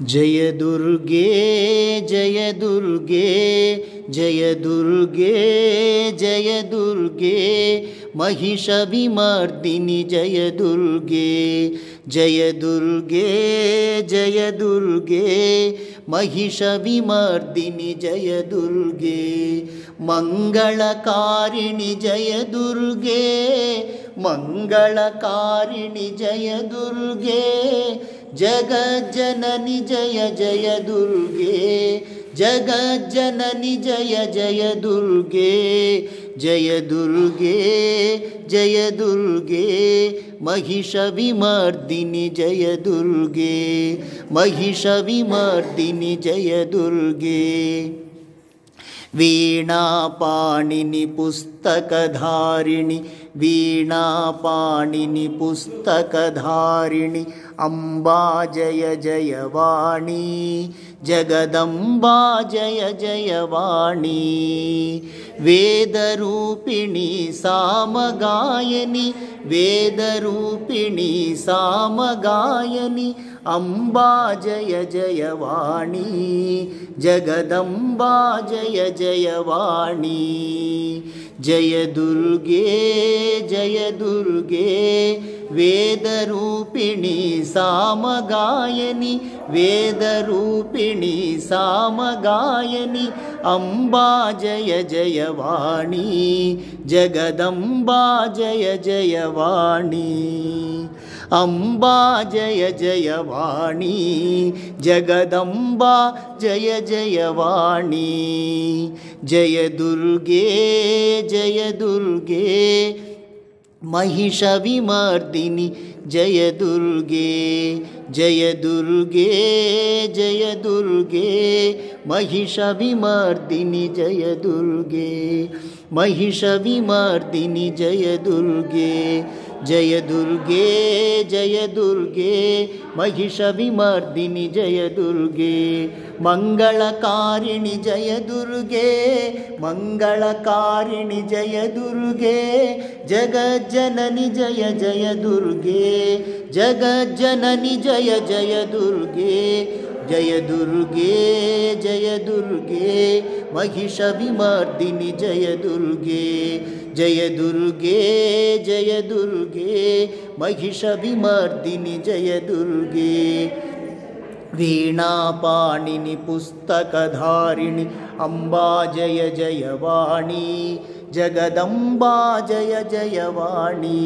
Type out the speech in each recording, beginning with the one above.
जय दुर्गे जय दुर्गे जय दुर्गे जय दुर्गे महिषविमर्दिनि जय दुर्गे जय दुर्गे जय दुर्गे महिषविमर्दिनि जय दुर्गे मंगलकारिणि जय दुर्गे मंगलकारिणि जय दुर्गे जगज्जननि जय जय दुर्गे जगज्जननि जय जय दुर्गे जय दुर्गे जय दुर्गे महिषविमर्दिनि जय दुर्गे महिषविमर्दिनि जय दुर्गे वीणापाणिनि पुस्तकधारिणि वीणापाणिनि पुस्तकधारिणि अम्बा जय जय वाणी जगदम्बा जय जय वाणी वेदरूपिणी सामगायनि वेदरूपिणी सामगायनि अम्बा जय जय वाणी जगदम्बा जय जय वाणी जय दुर्गे जय दुर्गे वेदरूपिणी सामगायनि वेदरूपिणी सामगायनि अम्बा जय जय वाणी जगदम्बा जय जय वाणी अम्बा जय जय वाणी जगदम्बा जय जय वाणी जय दुर्गे जय दुर्गे महिषविमर्दिनि जय दुर्गे जय दुर्गे जय दुर्गे महिषविमर्दिनि जय दुर्गे महिषविमर्दिनि जय दुर्गे जय दुर्गे जय दुर्गे महिषविमर्दिनि जय दुर्गे मंगलकारिणि जय दुर्गे मंगलकारिणि जय दुर्गे जगज्जननि जय जय दुर्गे जगज्जननि जय जय दुर्गे जय दुर्गे जय दुर्गे महिषविमर्दिनि जय दुर्गे जय दुर्गे जय दुर्गे महिषविमर्दिनि जय दुर्गे वीणापाणिनि पुस्तकधारिणि अम्बा जय जय वाणी जगदम्बा जय जय वाणी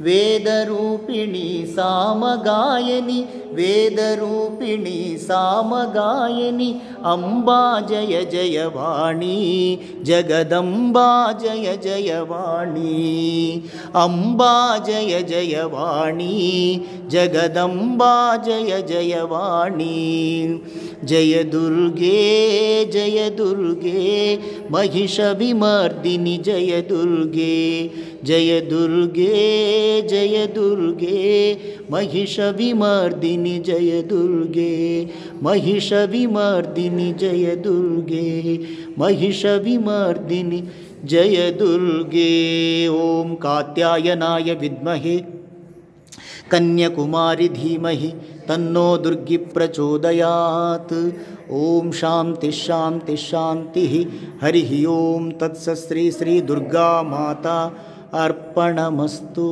वेदरूपिणी सामगायनि वेदरूपिणी सामगायनि अम्बा जय जय वाणी जगदम्बा जय जय वाणी अम्बा जय जय वाणी जगदम्बा जय जय वाणी जय दुर्गे जय दुर्गे महिषविमर्दिनि जय दुर्गे जय दुर्गे जय दुर्गे महिषविमर्दिनि जय दुर्गे महिषविमर्दिनि जय दुर्गे महिषविमर्दिनि जय दुर्गे ओम कात्यायनाय विद्महे कन्याकुमारी धीमहि तन्नो दुर्गी प्रचोदयात् ओम शांति शांति शांति हरि ओम तत्सत् श्री श्री दुर्गा माता अर्पणमस्तु।